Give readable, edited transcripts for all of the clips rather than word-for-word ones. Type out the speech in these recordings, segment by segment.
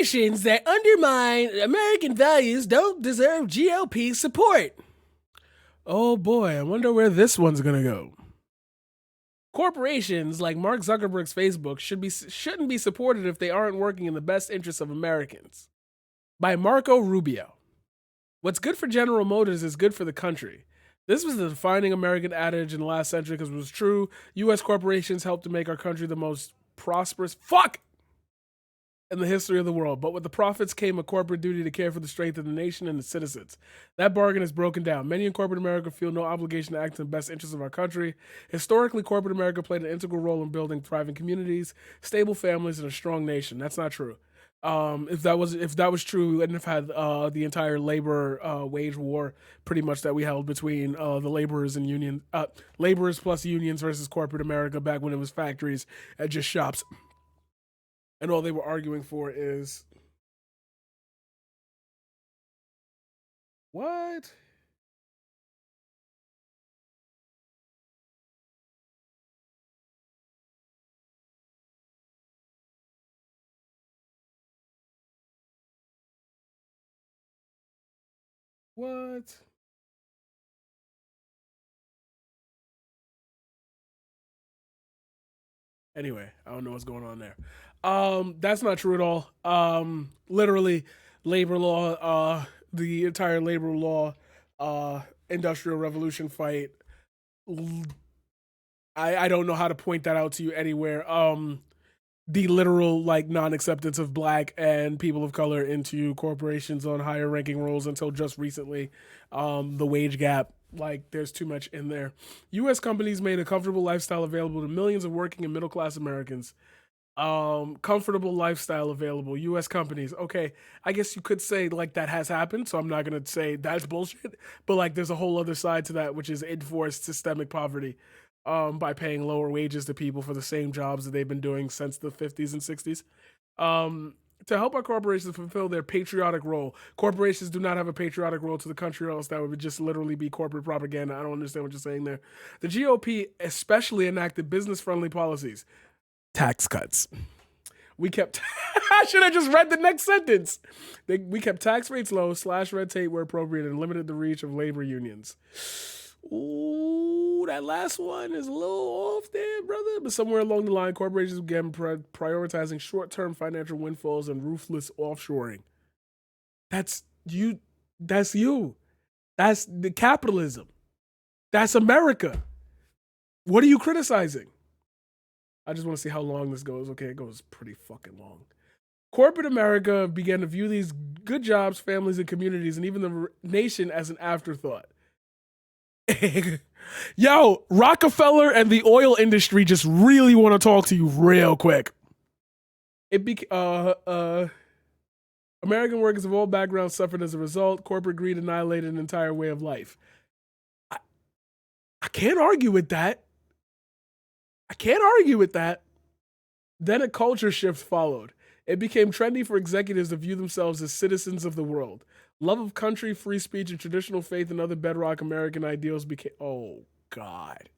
Corporations that undermine American values don't deserve GOP support. Oh boy, I wonder where this one's gonna go. Corporations like Mark Zuckerberg's Facebook shouldn't be supported if they aren't working in the best interests of Americans. By Marco Rubio. What's good for General Motors is good for the country. This was the defining American adage in the last century because it was true. U.S. corporations helped to make our country the most prosperous in the history of the world. But with the profits came a corporate duty to care for the strength of the nation and its citizens. That bargain is broken down. Many in corporate America feel no obligation to act in the best interests of our country. Historically, corporate America played an integral role in building thriving communities, stable families, and a strong nation. That's not true. If that was true, we wouldn't have had the entire labor wage war, pretty much, that we held between the laborers plus unions versus corporate America back when it was factories and just shops, and all they were arguing for is what? What? Anyway, I don't know what's going on there. That's not true at all. Literally, labor law, the entire labor law, industrial revolution fight. I don't know how to point that out to you anywhere. The literal like non-acceptance of black and people of color into corporations on higher ranking roles until just recently. The wage gap, like there's too much in there. US companies made a comfortable lifestyle available to millions of working and middle class Americans. Comfortable lifestyle available. US companies. Okay, I guess you could say like that has happened, so I'm not gonna say that's bullshit. But like there's a whole other side to that, which is enforced systemic poverty. By paying lower wages to people for the same jobs that they've been doing since the 50s and 60s. To help our corporations fulfill their patriotic role. Corporations do not have a patriotic role to the country, or else that would just literally be corporate propaganda. I don't understand what you're saying there. The GOP especially enacted business friendly policies. Tax cuts. We kept. I should have just read the next sentence. We kept tax rates low, slashed red tape where appropriate, and limited the reach of labor unions. Ooh, that last one is a little off there, brother. But somewhere along the line, corporations began prioritizing short-term financial windfalls and ruthless offshoring. That's you. That's you. That's the capitalism. That's America. What are you criticizing? I just want to see how long this goes. Okay, it goes pretty fucking long. Corporate America began to view these good jobs, families, and communities, and even the nation as an afterthought. Yo, Rockefeller and the oil industry just really want to talk to you real quick. American workers of all backgrounds suffered as a result. Corporate greed annihilated an entire way of life. I can't argue with that. Then a culture shift followed. It became trendy for executives to view themselves as citizens of the world. Love of country, free speech, and traditional faith and other bedrock American ideals became. Oh, God.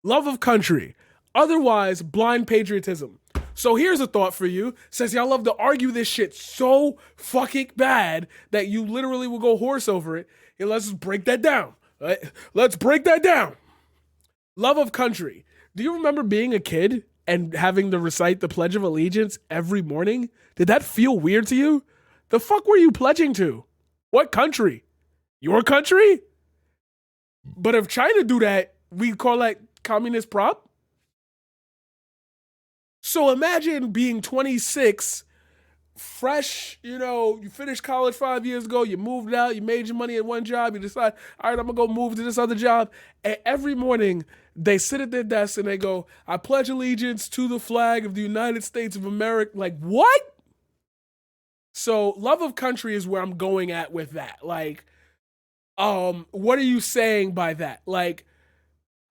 Love of country. Otherwise, blind patriotism. So here's a thought for you. Says y'all love to argue this shit so fucking bad that you literally will go horse over it. And let's just break that down. Right? Let's break that down. Love of country. Do you remember being a kid and having to recite the Pledge of Allegiance every morning? Did that feel weird to you? The fuck were you pledging to? What country? Your country? But if China do that, we call that communist prop? So imagine being 26, fresh, you finished college 5 years ago, you moved out, you made your money at one job, you decide, all right, I'm going to go move to this other job. And every morning, they sit at their desk and they go, I pledge allegiance to the flag of the United States of America. Like, what? So love of country is where I'm going at with that. Like, what are you saying by that? Like,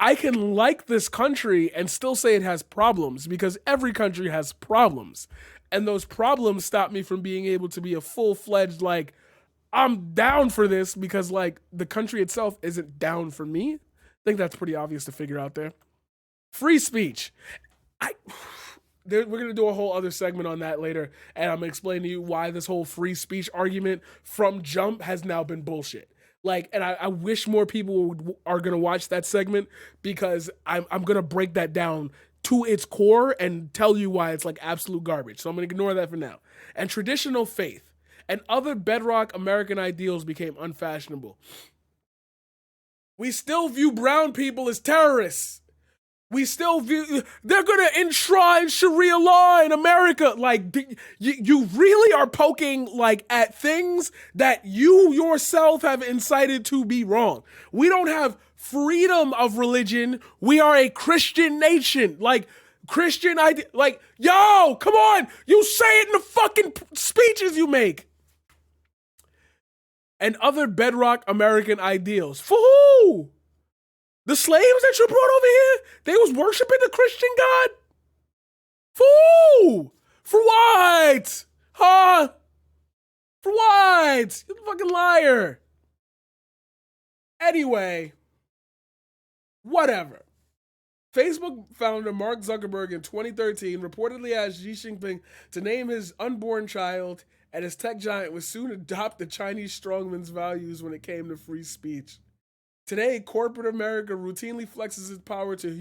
I can like this country and still say it has problems because every country has problems. And those problems stop me from being able to be a full-fledged, like, I'm down for this because, like, the country itself isn't down for me. I think that's pretty obvious to figure out there. Free speech. we're going to do a whole other segment on that later, and I'm going to explain to you why this whole free speech argument from jump has now been bullshit. Like, and I wish more people are going to watch that segment, because I'm going to break that down to its core and tell you why it's like absolute garbage. So I'm going to ignore that for now. And traditional faith and other bedrock American ideals became unfashionable. We still view brown people as terrorists. We still view, they're going to enshrine Sharia law in America. Like, you really are poking like at things that you yourself have incited to be wrong. We don't have freedom of religion. We are a Christian nation. Like, Christian idea, like, yo, come on. You say it in the fucking speeches you make. And other bedrock American ideals. For who? The slaves that you brought over here, they was worshiping the Christian God? For who? For what? Huh? For what? You're a fucking liar. Anyway, whatever. Facebook founder Mark Zuckerberg in 2013 reportedly asked Xi Jinping to name his unborn child, and his tech giant would soon adopt the Chinese strongman's values when it came to free speech. Today, corporate America routinely flexes its power to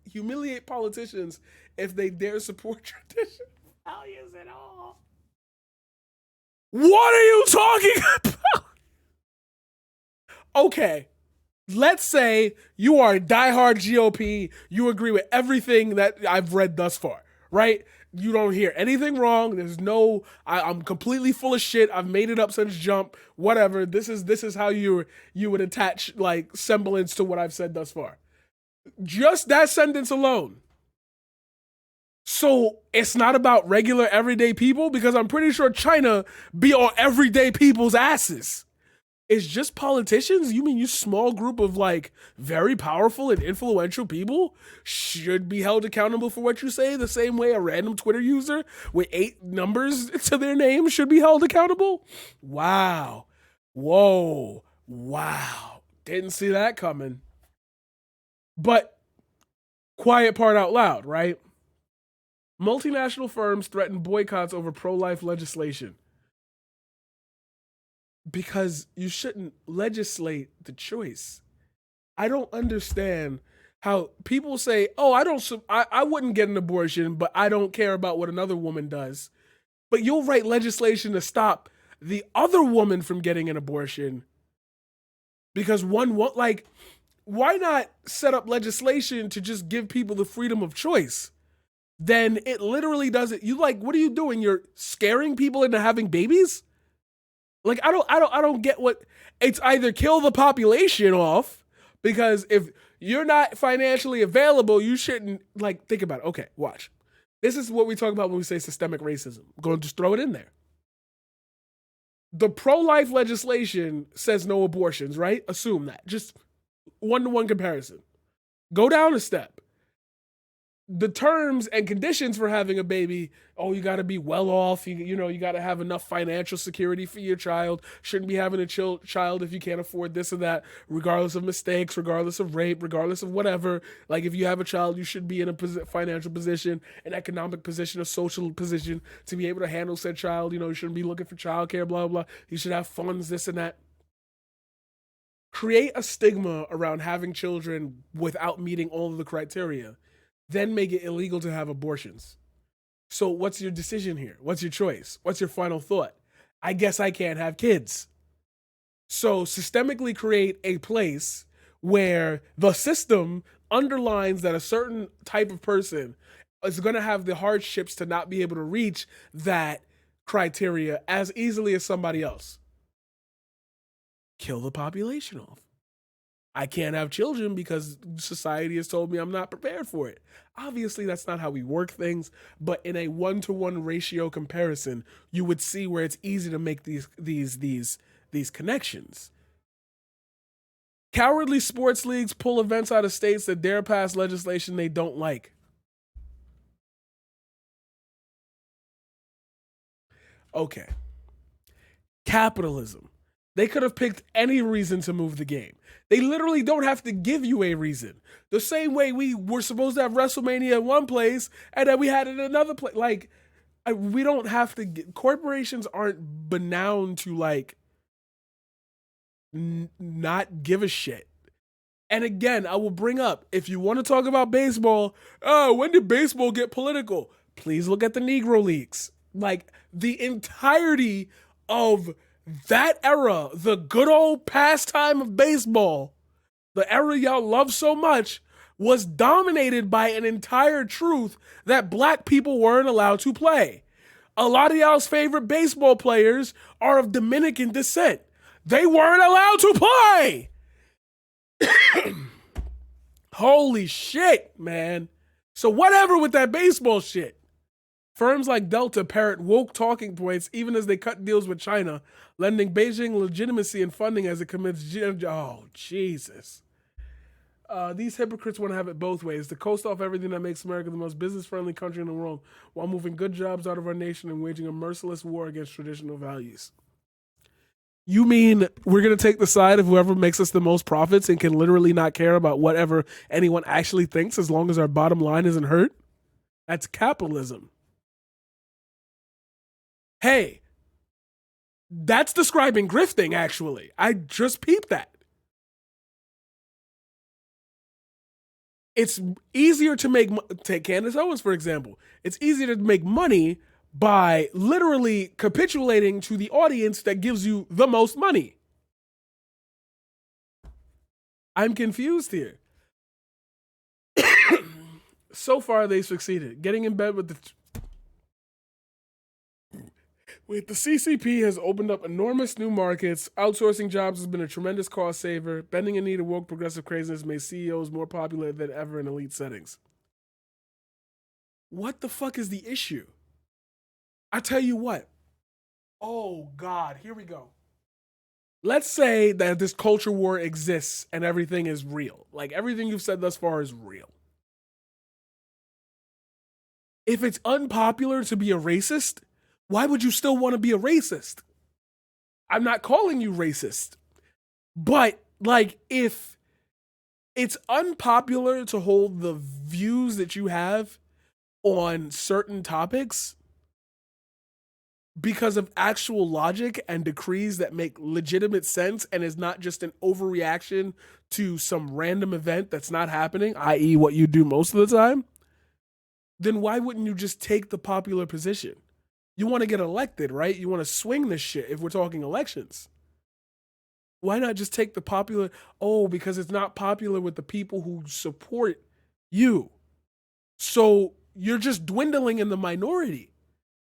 humiliate politicians if they dare support tradition values at all. What are you talking about? Okay, let's say you are a diehard GOP. You agree with everything that I've read thus far, right? You don't hear anything wrong. There's no, I'm completely full of shit. I've made it up since jump. Whatever. This is how you would attach like semblance to what I've said thus far. Just that sentence alone. So it's not about regular everyday people, because I'm pretty sure China be on everyday people's asses. It's just politicians? You mean you small group of like very powerful and influential people should be held accountable for what you say, the same way a random Twitter user with 8 numbers to their name should be held accountable? Wow. Whoa. Wow. Didn't see that coming. But quiet part out loud, right? Multinational firms threaten boycotts over pro-life legislation. Because you shouldn't legislate the choice. I don't understand how people say, "Oh, I wouldn't get an abortion, but I don't care about what another woman does." But you'll write legislation to stop the other woman from getting an abortion because like, why not set up legislation to just give people the freedom of choice? Then it literally doesn't. You like, what are you doing? You're scaring people into having babies? Like, I don't get what, it's either kill the population off, because if you're not financially available, you shouldn't, like, think about it. Okay, watch. This is what we talk about when we say systemic racism. I'm going to just throw it in there. The pro-life legislation says no abortions, right? Assume that. Just one-to-one comparison. Go down a step. The terms and conditions for having a baby, oh, you got to be well off. You know, you got to have enough financial security for your child. Shouldn't be having a child if you can't afford this or that, regardless of mistakes, regardless of rape, regardless of whatever. Like, if you have a child, you should be in a financial position, an economic position, a social position to be able to handle said child. You know, you shouldn't be looking for childcare, blah, blah. You should have funds, this and that. Create a stigma around having children without meeting all of the criteria. Then make it illegal to have abortions. So what's your decision here? What's your choice? What's your final thought? I guess I can't have kids. So systemically create a place where the system underlines that a certain type of person is going to have the hardships to not be able to reach that criteria as easily as somebody else. Kill the population off. I can't have children because society has told me I'm not prepared for it. Obviously, that's not how we work things, but in a 1-to-1 ratio comparison, you would see where it's easy to make these connections. Cowardly sports leagues pull events out of states that dare pass legislation they don't like. Okay. Capitalism. They could have picked any reason to move the game. They literally don't have to give you a reason. The same way we were supposed to have WrestleMania in one place and then we had it in another place. Like, we don't have to. Corporations aren't bound to like not give a shit. And again, I will bring up, if you want to talk about baseball, oh, when did baseball get political? Please look at the Negro Leagues. Like, the entirety of that era, the good old pastime of baseball, the era y'all love so much, was dominated by an entire truth that black people weren't allowed to play. A lot of y'all's favorite baseball players are of Dominican descent. They weren't allowed to play. Holy shit, man. So whatever with that baseball shit. Firms like Delta parrot woke talking points even as they cut deals with China, lending Beijing legitimacy and funding as it commits. Oh, Jesus. These hypocrites want to have it both ways, to coast off everything that makes America the most business-friendly country in the world while moving good jobs out of our nation and waging a merciless war against traditional values. You mean we're going to take the side of whoever makes us the most profits and can literally not care about whatever anyone actually thinks as long as our bottom line isn't hurt? That's capitalism. Hey, that's describing grifting, actually. I just peeped that. It's easier to make, take Candace Owens, for example. It's easier to make money by literally capitulating to the audience that gives you the most money. I'm confused here. So far, they succeeded. Getting in bed with the CCP has opened up enormous new markets. Outsourcing jobs has been a tremendous cost saver. Bending a knee to woke progressive craziness made CEOs more popular than ever in elite settings. What the fuck is the issue? I tell you what. Oh, God. Here we go. Let's say that this culture war exists and everything is real. Like, everything you've said thus far is real. If it's unpopular to be a racist, why would you still want to be a racist? I'm not calling you racist. But, like, if it's unpopular to hold the views that you have on certain topics because of actual logic and decrees that make legitimate sense and is not just an overreaction to some random event that's not happening, i.e. what you do most of the time, then why wouldn't you just take the popular position? You want to get elected, right? You want to swing this shit if we're talking elections. Why not just take the popular? Oh, because it's not popular with the people who support you. So you're just dwindling in the minority.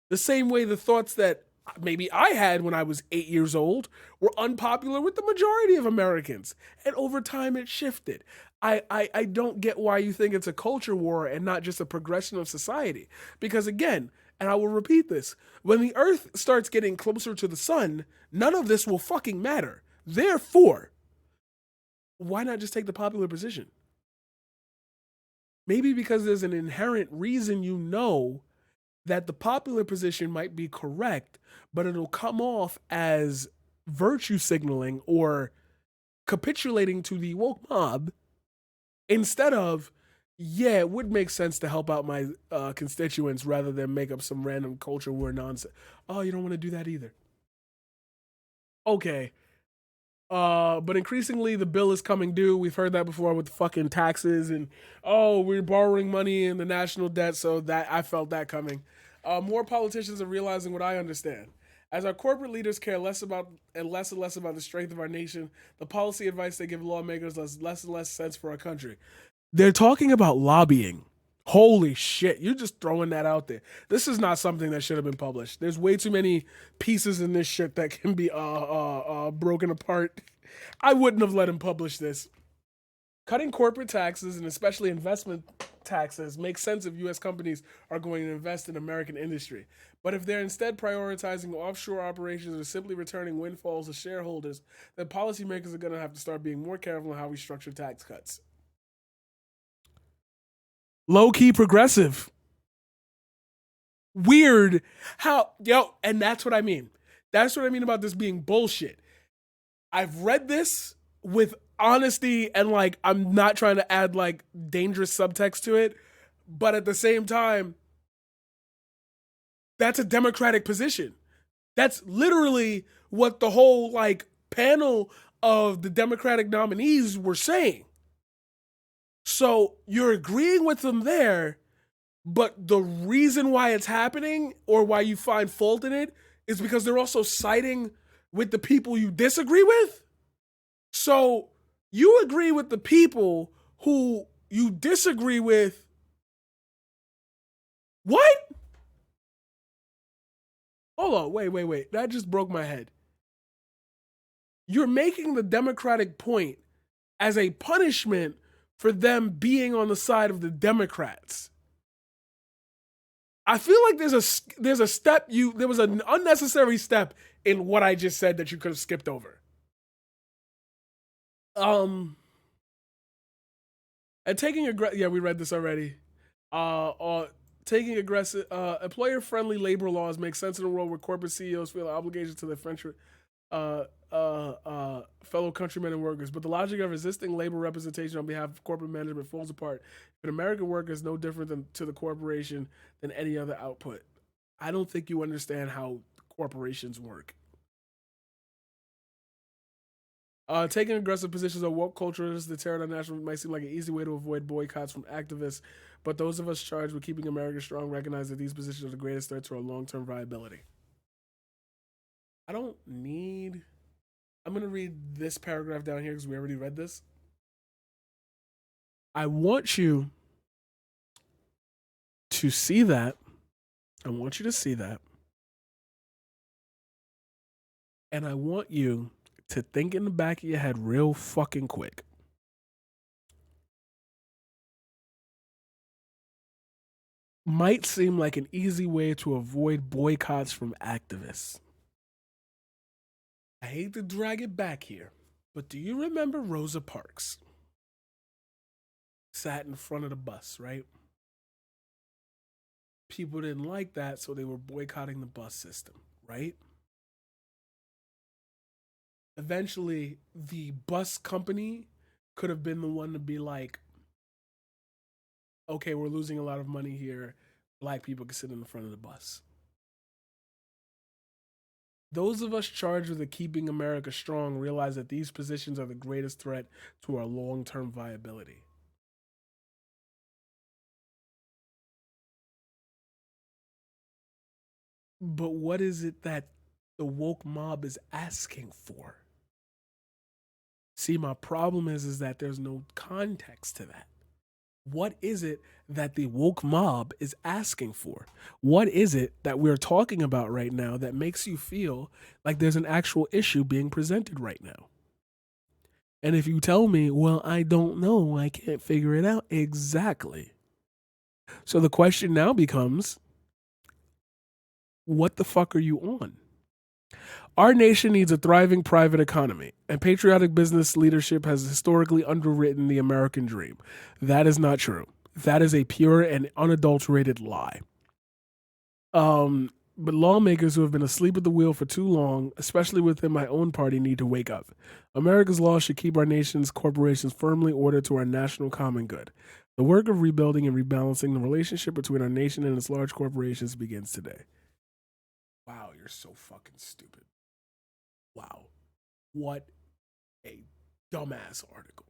The same way the thoughts that maybe I had when I was 8 years old were unpopular with the majority of Americans. And over time it shifted. I don't get why you think it's a culture war and not just a progression of society. Because again, and I will repeat this, when the earth starts getting closer to the sun, none of this will fucking matter. Therefore, why not just take the popular position? Maybe because there's an inherent reason you know that the popular position might be correct, but it'll come off as virtue signaling or capitulating to the woke mob instead of, yeah, it would make sense to help out my constituents rather than make up some random culture war nonsense. Oh, you don't want to do that either. Okay. But increasingly the bill is coming due. We've heard that before with the fucking taxes and, oh, we're borrowing money in the national debt. So that I felt that coming. More politicians are realizing what I understand. As our corporate leaders care less about and less about the strength of our nation, the policy advice they give lawmakers does less and less sense for our country. They're talking about lobbying. Holy shit, you're just throwing that out there. This is not something that should have been published. There's way too many pieces in this shit that can be broken apart. I wouldn't have let him publish this. Cutting corporate taxes and especially investment taxes makes sense if U.S. companies are going to invest in American industry. But if they're instead prioritizing offshore operations or simply returning windfalls to shareholders, then policymakers are going to have to start being more careful in how we structure tax cuts. Low-key progressive. Weird how, and that's what I mean. That's what I mean about this being bullshit. I've read this with honesty and like I'm not trying to add like dangerous subtext to it, but at the same time, that's a democratic position. That's literally what the whole like panel of the Democratic nominees were saying. So you're agreeing with them there, but the reason why it's happening or why you find fault in it is because they're also siding with the people you disagree with. So you agree with the people who you disagree with. What? Hold on, wait. That just broke my head. You're making the Democratic point as a punishment for them being on the side of the Democrats. I feel like there's a step there was an unnecessary step in what I just said that you could have skipped over. Um and taking yeah, we read this already. Taking aggressive employer friendly labor laws make sense in a world where corporate CEOs feel an obligation to their fellow countrymen and workers. But the logic of resisting labor representation on behalf of corporate management falls apart. An American worker is no different to the corporation than any other output. I don't think you understand how corporations work. Taking aggressive positions on woke cultures, the terror on national might seem like an easy way to avoid boycotts from activists, but those of us charged with keeping America strong recognize that these positions are the greatest threat to our long-term viability. I don't need. I'm going to read this paragraph down here because we already read this. I want you to see that. I want you to see that. And I want you to think in the back of your head real fucking quick. Might seem like an easy way to avoid boycotts from activists. I hate to drag it back here, but do you remember Rosa Parks? Sat in front of the bus, right? People didn't like that, so they were boycotting the bus system, right? Eventually, the bus company could have been the one to be like, okay, we're losing a lot of money here. Black people can sit in the front of the bus. Those of us charged with keeping America strong realize that these positions are the greatest threat to our long term viability. But what is it that the woke mob is asking for? See, my problem is that there's no context to that. What is it that the woke mob is asking for? What is it that we're talking about right now that makes you feel like there's an actual issue being presented right now? And if you tell me, well, I don't know, I can't figure it out, exactly. So the question now becomes, what the fuck are you on? Our nation needs a thriving private economy, and patriotic business leadership has historically underwritten the American dream. That is not true. That is a pure and unadulterated lie. But lawmakers who have been asleep at the wheel for too long, especially within my own party, need to wake up. America's laws should keep our nation's corporations firmly ordered to our national common good. The work of rebuilding and rebalancing the relationship between our nation and its large corporations begins today. Wow, you're so fucking stupid. Wow. What a dumbass article.